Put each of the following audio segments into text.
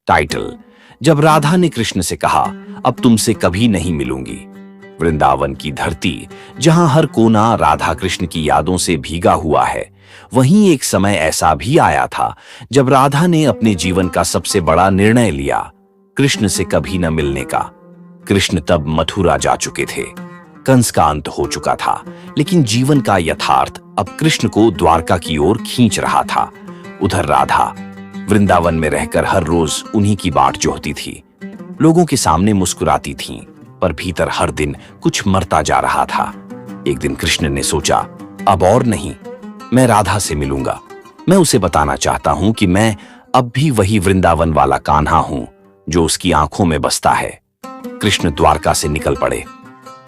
Title. जब राधा ने कृष्ण से कहा, अब तुमसे कभी नहीं मिलूंगी। वृंदावन की धरती, जहां हर कोना राधा कृष्ण की यादों से भीगा हुआ है, वहीं एक समय ऐसा भी आया था जब राधा ने अपने जीवन का सबसे बड़ा निर्णय लिया, कृष्ण से कभी न मिलने का। कृष्ण तब मथुरा जा चुके थे, कंस का अंत हो चुका था, लेकिन जीवन का यथार्थ अब कृष्ण को द्वारका की ओर खींच रहा था। उधर राधा वृंदावन में रहकर हर रोज उन्हीं की बाट जोहती थी, लोगों के सामने मुस्कुराती थीं, पर भीतर हर दिन कुछ मरता जा रहा था। एक दिन कृष्ण ने सोचा, अब और नहीं, मैं राधा से मिलूंगा। मैं उसे बताना चाहता हूं कि मैं अब भी वही वृंदावन वाला कान्हा हूं जो उसकी आंखों में बसता है। कृष्ण द्वारका से निकल पड़े,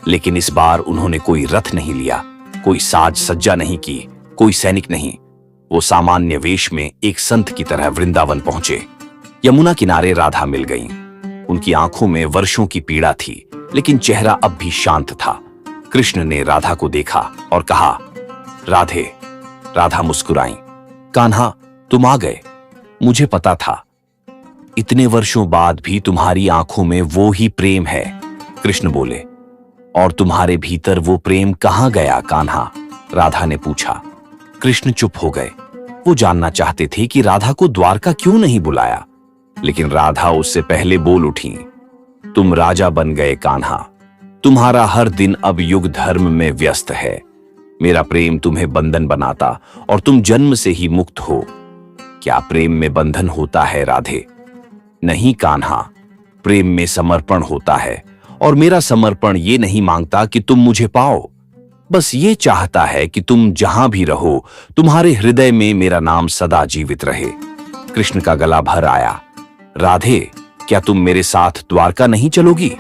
लेकिन इस बार उन्होंने कोई रथ नहीं लिया, कोई साज सज्जा नहीं की, कोई सैनिक नहीं। वो सामान्य वेश में एक संत की तरह वृंदावन पहुंचे। यमुना किनारे राधा मिल गईं। उनकी आंखों में वर्षों की पीड़ा थी, लेकिन चेहरा अब भी शांत था। कृष्ण ने राधा को देखा और कहा, राधे। राधा मुस्कुराई। कान्हा, तुम आ गए। मुझे पता था, इतने वर्षों बाद भी तुम्हारी आंखों में वो ही प्रेम है। कृष्ण बोले, और तुम्हारे भीतर वो प्रेम कहां गया कान्हा? राधा ने पूछा। कृष्ण चुप हो गए। वो जानना चाहते थे कि राधा को द्वारका क्यों नहीं बुलाया, लेकिन राधा उससे पहले बोल उठी, तुम राजा बन गए कान्हा। तुम्हारा हर दिन अब युग धर्म में व्यस्त है। मेरा प्रेम तुम्हें बंधन बनाता और तुम जन्म से ही मुक्त हो। क्या प्रेम में बंधन होता है राधे? नहीं कान्हा, प्रेम में समर्पण होता है, और मेरा समर्पण ये नहीं मांगता कि तुम मुझे पाओ, बस ये चाहता है कि तुम जहां भी रहो, तुम्हारे हृदय में मेरा नाम सदा जीवित रहे। कृष्ण का गला भर आया। राधे, क्या तुम मेरे साथ द्वारका नहीं चलोगी?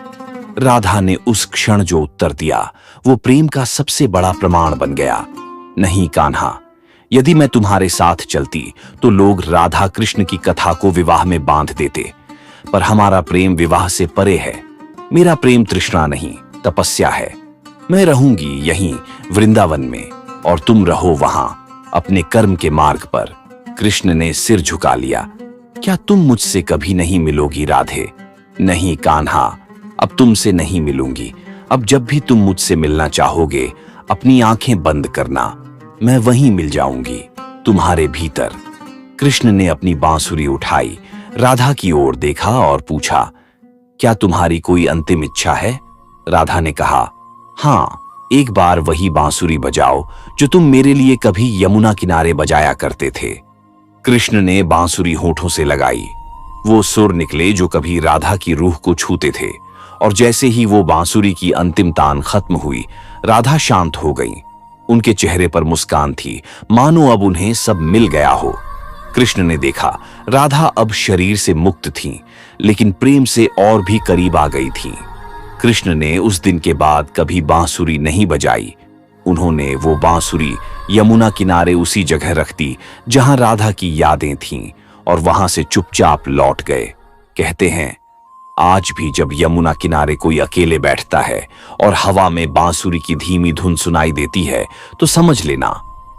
राधा ने उस क्षण जो उत्तर दिया, वो प्रेम का सबसे बड़ा प्रमाण बन गया। नहीं कान्हा, यदि मैं तुम्हारे साथ चलती तो लोग राधा कृष्ण की कथा को विवाह में बांध देते, पर हमारा प्रेम विवाह से परे है। मेरा प्रेम तृष्णा नहीं, तपस्या है। मैं रहूंगी यहीं वृंदावन में, और तुम रहो वहां अपने कर्म के मार्ग पर। कृष्ण ने सिर झुका लिया। क्या तुम मुझसे कभी नहीं मिलोगी राधे? नहीं कान्हा, अब तुमसे नहीं मिलूंगी। अब जब भी तुम मुझसे मिलना चाहोगे, अपनी आंखें बंद करना, मैं वहीं मिल जाऊंगी, तुम्हारे भीतर। कृष्ण ने अपनी बांसुरी उठाई, राधा की ओर देखा और पूछा, क्या तुम्हारी कोई अंतिम इच्छा है? राधा ने कहा, हाँ, एक बार वही बांसुरी बजाओ जो तुम मेरे लिए कभी यमुना किनारे बजाया करते थे। कृष्ण ने बांसुरी होठों से लगाई। वो सुर निकले जो कभी राधा की रूह को छूते थे, और जैसे ही वो बांसुरी की अंतिम तान खत्म हुई, राधा शांत हो गई। उनके चेहरे पर मुस्कान थी, मानो अब उन्हें सब मिल गया हो। कृष्ण ने देखा, राधा अब शरीर से मुक्त थीं, लेकिन प्रेम से और भी करीब आ गई थीं। कृष्ण ने उस दिन के बाद कभी बांसुरी नहीं बजाई। उन्होंने वो बांसुरी यमुना किनारे उसी जगह रख दी जहां राधा की यादें थीं, और वहां से चुपचाप लौट गए। कहते हैं, आज भी जब यमुना किनारे कोई अकेले बैठता है और हवा में बांसुरी की धीमी धुन सुनाई देती है, तो समझ लेना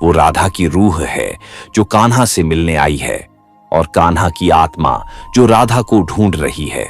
वो राधा की रूह है जो कान्हा से मिलने आई है, और कान्हा की आत्मा जो राधा को ढूंढ रही है।